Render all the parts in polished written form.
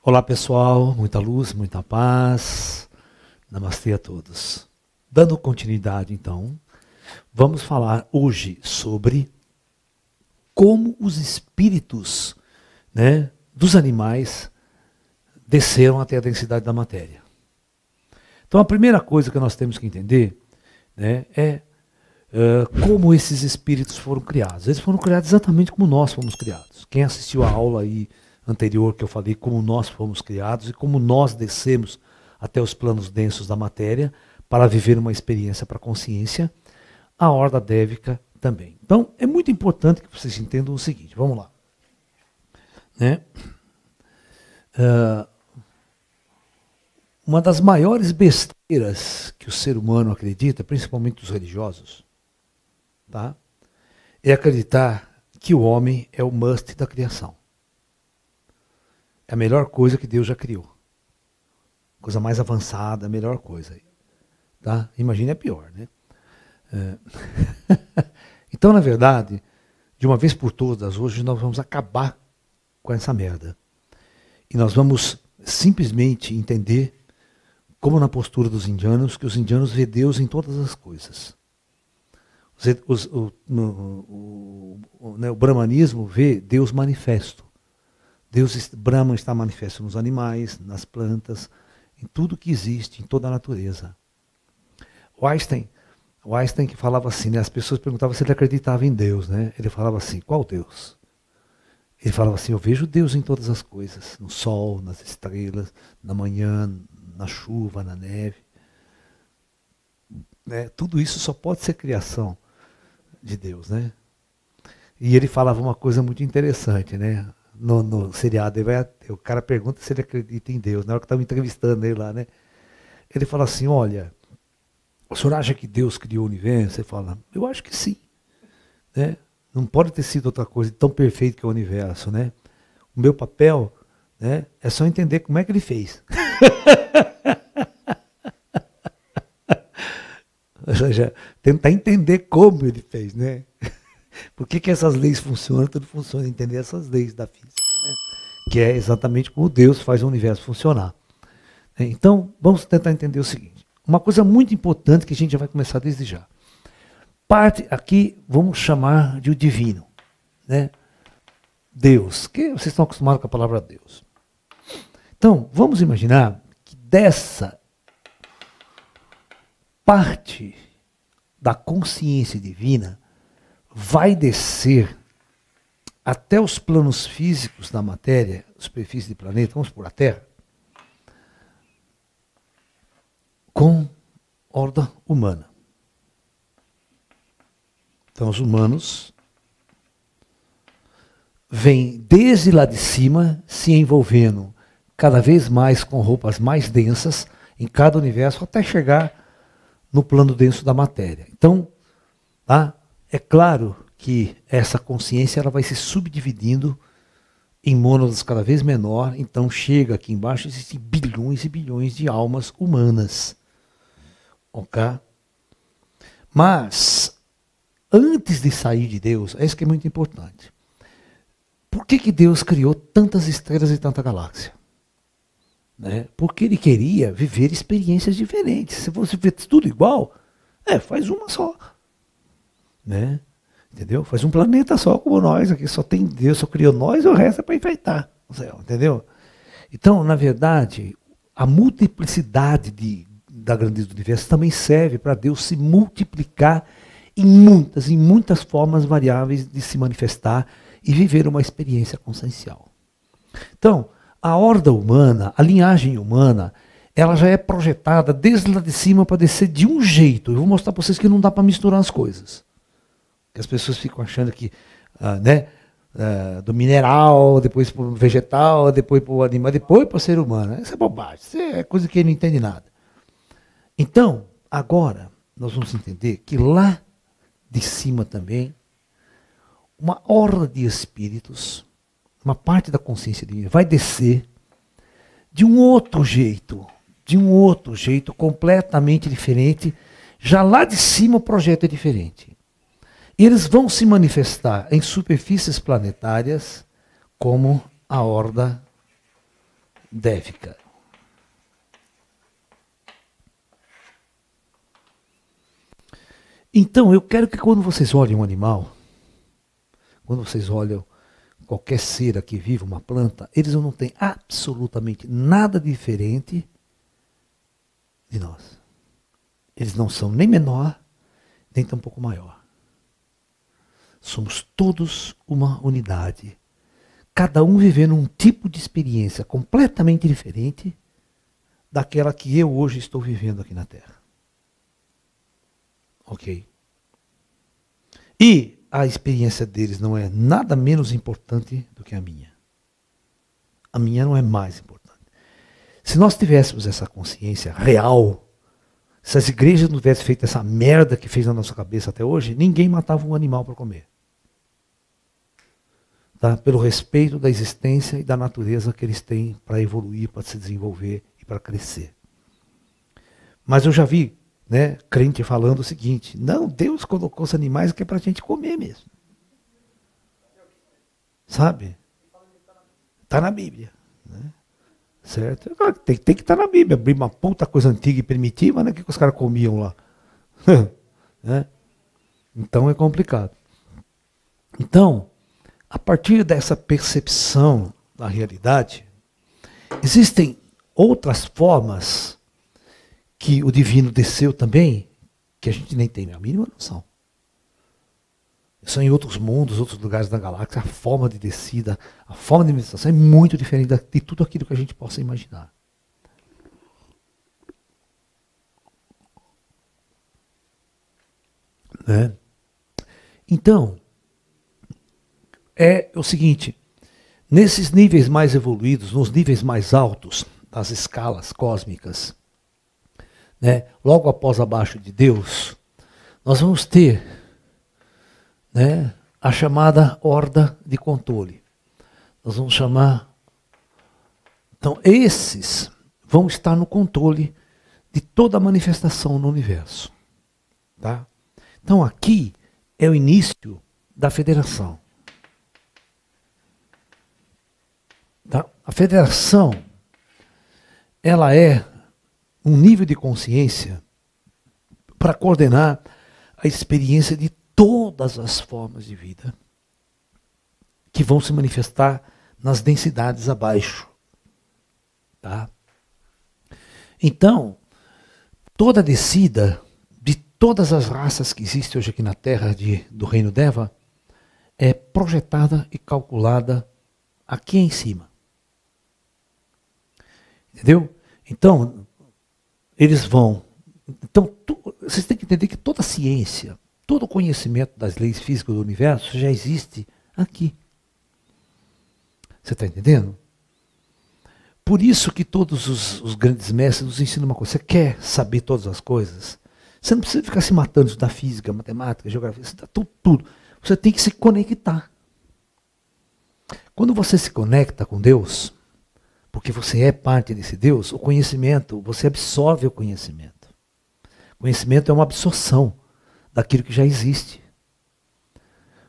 Olá pessoal, muita luz, muita paz, namastê a todos. Dando continuidade então, vamos falar hoje sobre como os espíritos, dos animais desceram até a densidade da matéria. Então a primeira coisa que nós temos que entender é como esses espíritos foram criados. Eles foram criados exatamente como nós fomos criados. Quem assistiu a aula aí anterior que eu falei como nós fomos criados e como nós descemos até os planos densos da matéria para viver uma experiência para a consciência, a horda dévica também. Então é muito importante que vocês entendam o seguinte, vamos lá. Uma das maiores besteiras que o ser humano acredita, principalmente os religiosos, tá? É acreditar que o homem é o must da criação. É a melhor coisa que Deus já criou. Coisa mais avançada, a melhor coisa. Tá? Imagina é pior, né? Então, na verdade, de uma vez por todas, hoje nós vamos acabar com essa merda. E nós vamos simplesmente entender, como na postura dos indianos, que os indianos vê Deus em todas as coisas. O brahmanismo vê Deus manifesto. Brahman está manifesto nos animais, nas plantas, em tudo que existe, em toda a natureza. O Einstein que falava assim, as pessoas perguntavam se ele acreditava em Deus, Ele falava assim, qual Deus? Ele falava assim, eu vejo Deus em todas as coisas, no sol, nas estrelas, na manhã, na chuva, na neve. Tudo isso só pode ser criação de Deus, E ele falava uma coisa muito interessante, No seriado, o cara pergunta se ele acredita em Deus, na hora que estava entrevistando ele lá, Ele fala assim, olha, o senhor acha que Deus criou o universo? Ele fala, eu acho que sim, Não pode ter sido outra coisa tão perfeita que é o universo, O meu papel, é só entender como é que ele fez. Ou seja, tentar entender como ele fez, Por que essas leis funcionam? Tudo funciona, entender essas leis da física, que é exatamente como Deus faz o universo funcionar. Então, vamos tentar entender o seguinte. Uma coisa muito importante que a gente já vai começar desde já. Parte aqui, vamos chamar de o divino, Deus, que vocês estão acostumados com a palavra Deus. Então, vamos imaginar que dessa parte da consciência divina vai descer até os planos físicos da matéria, superfície do planeta, vamos por a Terra, com horda humana. Então os humanos vêm desde lá de cima se envolvendo cada vez mais com roupas mais densas em cada universo até chegar no plano denso da matéria. Então, é claro que essa consciência ela vai se subdividindo em mônadas cada vez menor, então chega aqui embaixo, existem bilhões e bilhões de almas humanas. Ok? Mas, antes de sair de Deus, é isso que é muito importante. Por que Deus criou tantas estrelas e tanta galáxia? Porque ele queria viver experiências diferentes. Se você vê tudo igual, faz uma só. Entendeu? Faz um planeta só como nós, aqui só tem Deus, só criou nós e o resto é para enfeitar o céu, entendeu? Então, na verdade, a multiplicidade da grandeza do universo também serve para Deus se multiplicar em muitas formas variáveis de se manifestar e viver uma experiência consciencial. Então, a horda humana, a linhagem humana, ela já é projetada desde lá de cima para descer de um jeito. Eu vou mostrar para vocês que não dá para misturar as coisas. Que as pessoas ficam achando que do mineral, depois para o vegetal, depois para o animal, depois para o ser humano. Isso é bobagem, isso é coisa que ele não entende nada. Então, agora, nós vamos entender que lá de cima também, uma horda de espíritos, uma parte da consciência divina vai descer de um outro jeito completamente diferente. Já lá de cima o projeto é diferente. E eles vão se manifestar em superfícies planetárias como a horda Dévica. Então, eu quero que quando vocês olhem um animal, quando vocês olham qualquer ser aqui vivo, uma planta, eles não têm absolutamente nada diferente de nós. Eles não são nem menor, nem tampouco maior. Somos todos uma unidade. Cada um vivendo um tipo de experiência completamente diferente daquela que eu hoje estou vivendo aqui na Terra. Ok? E a experiência deles não é nada menos importante do que a minha. A minha não é mais importante. Se nós tivéssemos essa consciência real, se as igrejas não tivessem feito essa merda que fez na nossa cabeça até hoje, ninguém matava um animal para comer. Tá? Pelo respeito da existência e da natureza que eles têm para evoluir, para se desenvolver e para crescer. Mas eu já vi, né, crente falando o seguinte: não, Deus colocou os animais que é para a gente comer mesmo. Sabe? Está na Bíblia. Né? Certo? Tem que estar na Bíblia. Abrir uma puta coisa antiga e primitiva, né? O que os caras comiam lá? Né? Então é complicado. Então, a partir dessa percepção da realidade, existem outras formas que o divino desceu também, que a gente nem tem a mínima noção. São em outros mundos, outros lugares da galáxia, a forma de descida, a forma de meditação é muito diferente de tudo aquilo que a gente possa imaginar. Né? Então, é o seguinte, nesses níveis mais evoluídos, nos níveis mais altos das escalas cósmicas, né, logo após abaixo de Deus, nós vamos ter, né, a chamada horda de controle. Nós vamos chamar... Então, esses vão estar no controle de toda a manifestação no universo. Tá? Então, aqui é o início da federação. Tá? A federação, ela é um nível de consciência para coordenar a experiência de todas as formas de vida que vão se manifestar nas densidades abaixo. Tá? Então, toda a descida de todas as raças que existem hoje aqui na Terra do Reino Deva é projetada e calculada aqui em cima. Entendeu? Então, eles vão... Então, vocês têm que entender que toda a ciência, todo o conhecimento das leis físicas do universo já existe aqui. Você está entendendo? Por isso que todos os grandes mestres nos ensinam uma coisa. Você quer saber todas as coisas? Você não precisa ficar se matando, estudar física, matemática, geografia, estudar tudo. Você tem que se conectar. Quando você se conecta com Deus, porque você é parte desse Deus, o conhecimento, você absorve o conhecimento. Conhecimento é uma absorção daquilo que já existe.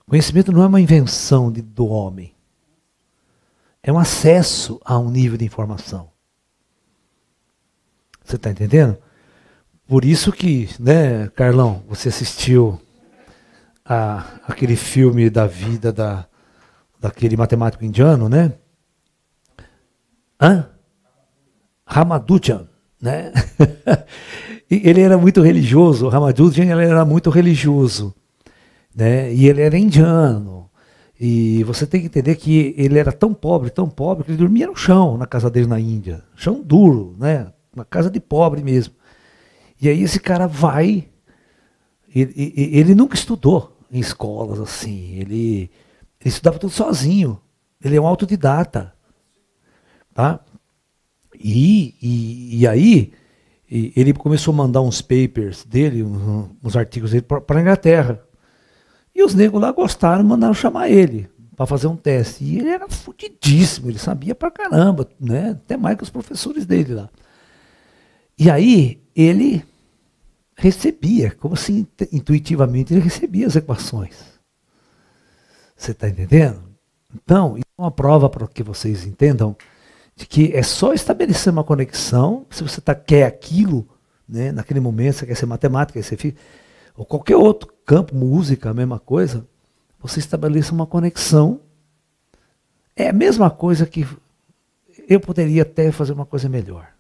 Conhecimento não é uma invenção do homem. É um acesso a um nível de informação. Você está entendendo? Por isso que, né, Carlão, você assistiu aquele filme da vida daquele matemático indiano, né? Ramanujan, né? Ele era muito religioso, o Ramanujan ele era muito religioso, né? E ele era indiano. E você tem que entender que ele era tão pobre, que ele dormia no chão na casa dele na Índia. Chão duro, né? Uma casa de pobre mesmo. E aí esse cara vai... Ele nunca estudou em escolas assim. Ele estudava tudo sozinho. Ele é um autodidata. Tá? E aí ele começou a mandar uns papers dele, uns artigos dele para a Inglaterra. E os negros lá gostaram, mandaram chamar ele para fazer um teste. E ele era fudidíssimo, ele sabia pra caramba, né? Até mais que os professores dele lá. E aí ele recebia, como assim, intuitivamente, ele recebia as equações. Você está entendendo? Então, isso é uma prova para que vocês entendam de que é só estabelecer uma conexão, se você quer aquilo, né, naquele momento, você quer ser matemática, quer ser física, ou qualquer outro campo, música, a mesma coisa, você estabeleça uma conexão. É a mesma coisa que eu poderia até fazer uma coisa melhor.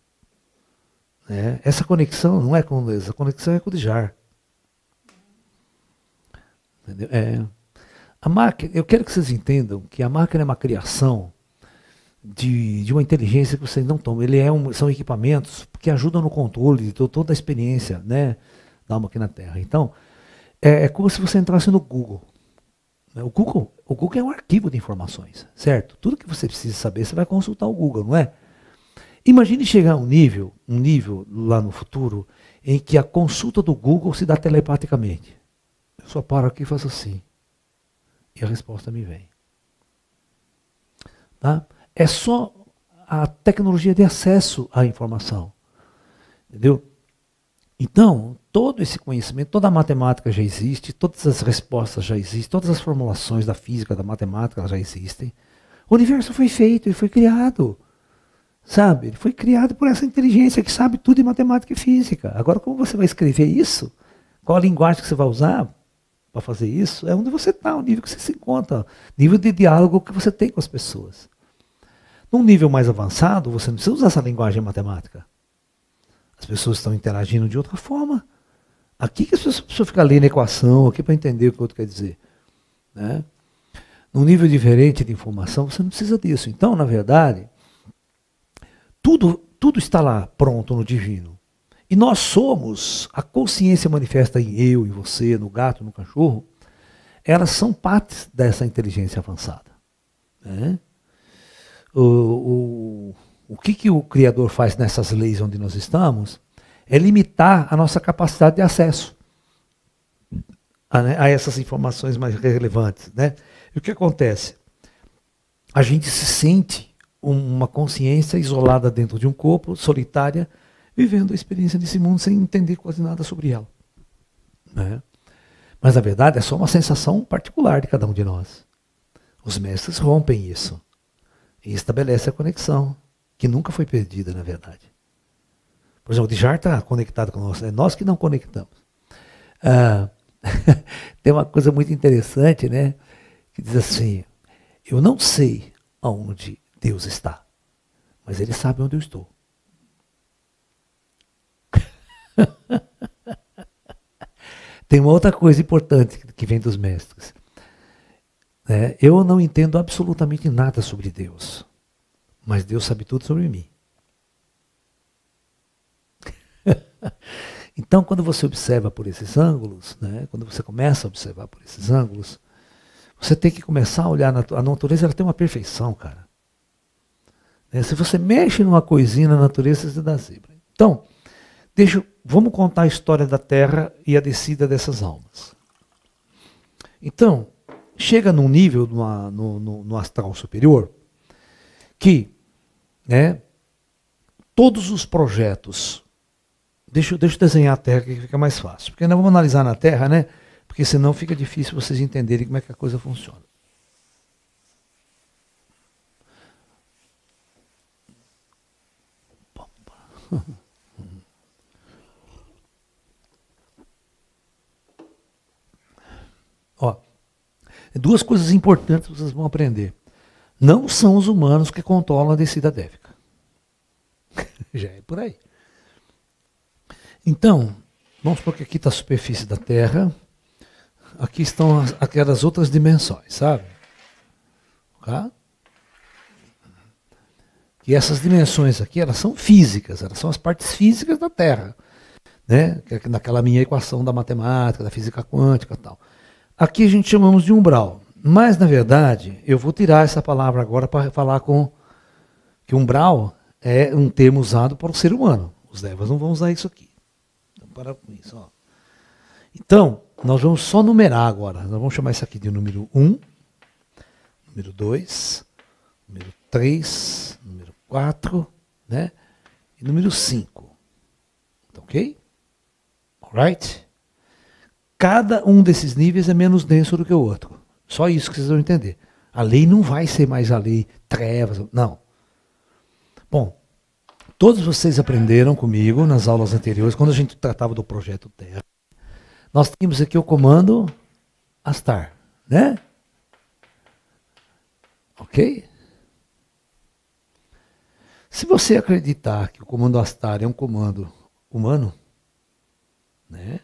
Né? Essa conexão não é com o Deleuze, a conexão é com o Djar. Entendeu? A máquina, eu quero que vocês entendam que a máquina é uma criação de uma inteligência que vocês não tomam. São equipamentos que ajudam no controle de toda a experiência, né, da alma aqui na Terra. Então, é como se você entrasse no Google. O Google é um arquivo de informações, certo? Tudo que você precisa saber, você vai consultar o Google, não é? Imagine chegar a um nível lá no futuro, em que a consulta do Google se dá telepaticamente. Eu só paro aqui e faço assim. E a resposta me vem. Tá? É só a tecnologia de acesso à informação. Entendeu? Então, todo esse conhecimento, toda a matemática já existe, todas as respostas já existem, todas as formulações da física, da matemática já existem. O universo foi feito, ele foi criado. Sabe? Ele foi criado por essa inteligência que sabe tudo de matemática e física. Agora, como você vai escrever isso? Qual a linguagem que você vai usar para fazer isso? É onde você está, o nível que você se encontra, nível de diálogo que você tem com as pessoas. Num nível mais avançado, você não precisa usar essa linguagem matemática. As pessoas estão interagindo de outra forma. Aqui que as pessoas ficam lendo a equação, aqui para entender o que o outro quer dizer. Né? Num nível diferente de informação, você não precisa disso. Então, na verdade, tudo está lá pronto no divino. E nós somos, a consciência manifesta em eu, em você, no gato, no cachorro, elas são partes dessa inteligência avançada. Né? O que o Criador faz nessas leis onde nós estamos é limitar a nossa capacidade de acesso a essas informações mais relevantes. Né? E o que acontece? A gente se sente uma consciência isolada dentro de um corpo, solitária, vivendo a experiência desse mundo sem entender quase nada sobre ela. Né? Mas, na verdade, é só uma sensação particular de cada um de nós. Os mestres rompem isso e estabelecem a conexão, que nunca foi perdida, na verdade. Por exemplo, o Djar está conectado com nós, é nós que não conectamos. Tem uma coisa muito interessante, né? Que diz assim, eu não sei aonde Deus está, mas Ele sabe onde eu estou. Tem uma outra coisa importante que vem dos mestres. Né? Eu não entendo absolutamente nada sobre Deus, mas Deus sabe tudo sobre mim. Então, quando você observa por esses ângulos, né, quando você começa a observar por esses ângulos, você tem que começar a olhar a natureza, ela tem uma perfeição, cara. Se você mexe numa coisinha na natureza, você dá zebra. Então, vamos contar a história da Terra e a descida dessas almas. Então, chega num nível no astral superior que, né, todos os projetos. Deixa eu desenhar a Terra que fica mais fácil. Porque nós vamos analisar na Terra, né? Porque senão fica difícil vocês entenderem como é que a coisa funciona. Ó, duas coisas importantes que vocês vão aprender. Não são os humanos que controlam a descida dévica. Já é por aí. Então, vamos supor que aqui está a superfície da Terra. Aqui estão aquelas outras dimensões, sabe? Tá? E essas dimensões aqui, elas são físicas, elas são as partes físicas da Terra. Né? Naquela minha equação da matemática, da física quântica e tal. Aqui a gente chamamos de umbral. Mas, na verdade, eu vou tirar essa palavra agora para falar que umbral é um termo usado para o ser humano. Os devas não vão usar isso aqui. Então, para com isso. Ó. Então, nós vamos só numerar agora. Nós vamos chamar isso aqui de número 1, número 2, número 3, número 4, né? E número 5. Ok? Alright? Cada um desses níveis é menos denso do que o outro. Só isso que vocês vão entender. A lei não vai ser mais a lei trevas, não. Bom, todos vocês aprenderam comigo nas aulas anteriores, quando a gente tratava do projeto Terra. Nós tínhamos aqui o comando Astar, né? Ok? Se você acreditar que o comando Astar é um comando humano, né?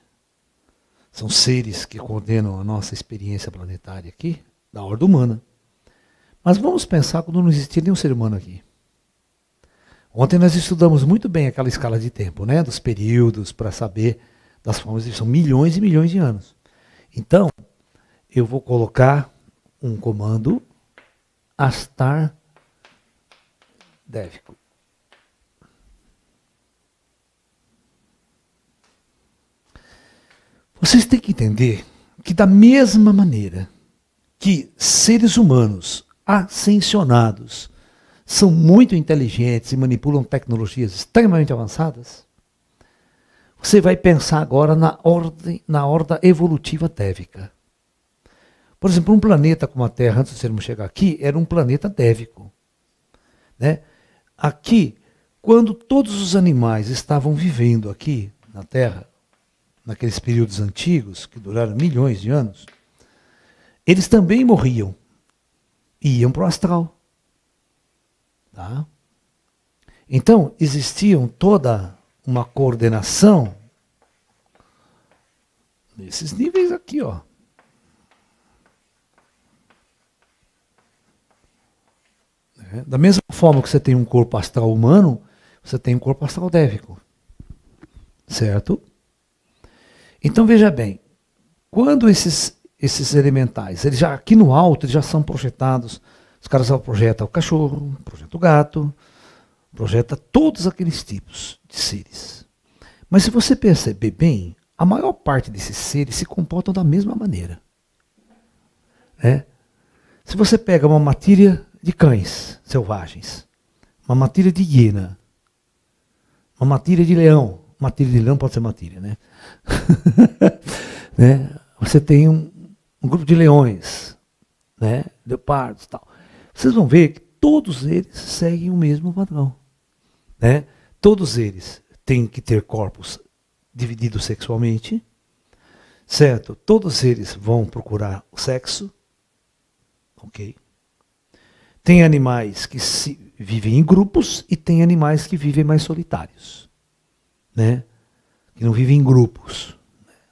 São seres que coordenam a nossa experiência planetária aqui, da ordem humana. Mas vamos pensar quando não existia nenhum ser humano aqui. Ontem nós estudamos muito bem aquela escala de tempo, né? Dos períodos, para saber das formas de... São milhões e milhões de anos. Então, eu vou colocar um comando Astar Dévico. Vocês têm que entender que da mesma maneira que seres humanos ascensionados são muito inteligentes e manipulam tecnologias extremamente avançadas, você vai pensar agora na ordem evolutiva dévica. Por exemplo, um planeta como a Terra, antes de sermos chegar aqui, era um planeta dévico. Né? Aqui, quando todos os animais estavam vivendo aqui na Terra, naqueles períodos antigos, que duraram milhões de anos, eles também morriam e iam para o astral. Tá? Então, existiam toda uma coordenação nesses níveis aqui, ó. Da mesma forma que você tem um corpo astral humano, você tem um corpo astral dévico. Certo? Então veja bem, quando esses elementais, eles já aqui no alto, eles já são projetados, os caras projetam o cachorro, projetam o gato, projeta todos aqueles tipos de seres. Mas se você perceber bem, a maior parte desses seres se comportam da mesma maneira. Né? Se você pega uma matilha de cães selvagens, uma matilha de hiena, uma matilha de leão pode ser matilha, né? Né? Você tem um grupo de leões, né? Leopardos e tal. Vocês vão ver que todos eles seguem o mesmo padrão. Né? Todos eles têm que ter corpos divididos sexualmente, certo? Todos eles vão procurar o sexo, ok? Tem animais que vivem em grupos e tem animais que vivem mais solitários, né? Que não vivem em grupos.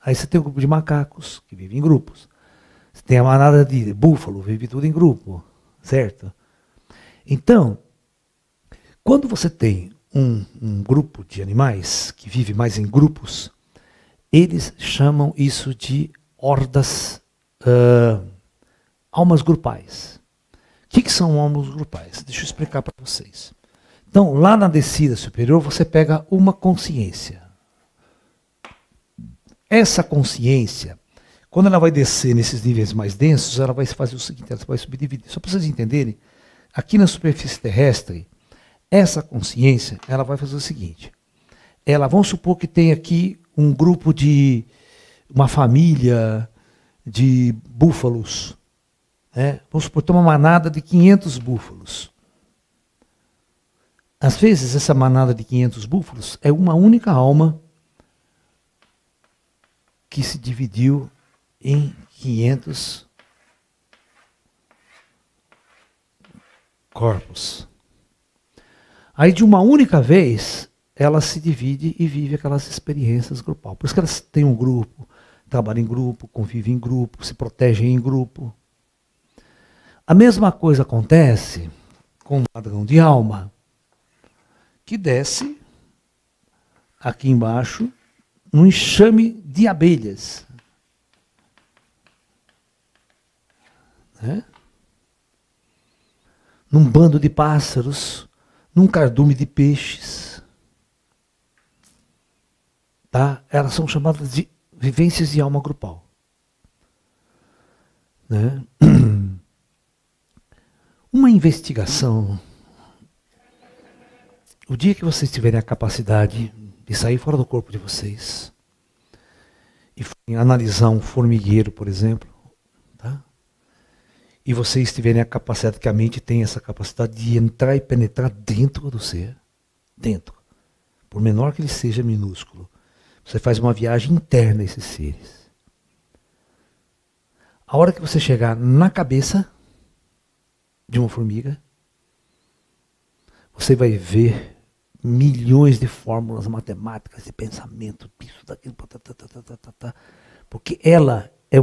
Aí você tem um grupo de macacos que vivem em grupos. Você tem a manada de búfalo, vive tudo em grupo, certo? Então, quando você tem um grupo de animais que vive mais em grupos, eles chamam isso de hordas, almas grupais. O que são almas grupais? Deixa eu explicar para vocês. Então, lá na descida superior, você pega uma consciência. Essa consciência, quando ela vai descer nesses níveis mais densos, ela vai fazer o seguinte, ela vai subdividir. Só para vocês entenderem, aqui na superfície terrestre, essa consciência, ela vai fazer o seguinte. Vamos supor que tem aqui um grupo de, uma família de búfalos. Né? Vamos supor que tem uma manada de 500 búfalos. Às vezes, essa manada de 500 búfalos é uma única alma que se dividiu em 500 corpos. Aí, de uma única vez, ela se divide e vive aquelas experiências grupais. Por isso que elas têm um grupo, trabalham em grupo, convivem em grupo, se protegem em grupo. A mesma coisa acontece com o padrão de alma, que desce aqui embaixo num enxame de abelhas. Né? Num bando de pássaros, num cardume de peixes. Tá? Elas são chamadas de vivências de alma grupal. Né? Uma investigação, o dia que vocês tiverem a capacidade de sair fora do corpo de vocês e analisar um formigueiro, por exemplo, tá? e vocês tiverem a capacidade, que a mente tem essa capacidade de entrar e penetrar dentro do ser, dentro, por menor que ele seja minúsculo, você faz uma viagem interna a esses seres. A hora que você chegar na cabeça de uma formiga, você vai ver milhões de fórmulas matemáticas de pensamento, disso, daquilo, porque ela é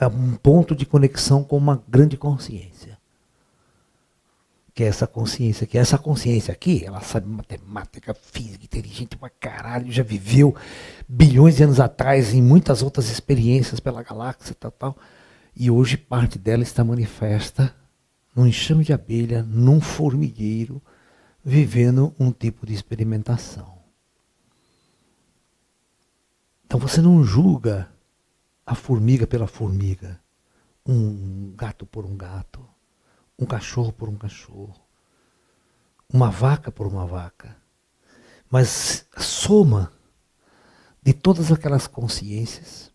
um ponto de conexão com uma grande consciência. Que é essa consciência, aqui, ela sabe matemática, física, inteligente pra caralho, já viveu bilhões de anos atrás em muitas outras experiências pela galáxia, tal. E hoje parte dela está manifesta num enxame de abelha, num formigueiro, vivendo um tipo de experimentação. Então você não julga a formiga pela formiga, um gato por um gato, um cachorro por um cachorro, uma vaca por uma vaca. Mas a soma de todas aquelas consciências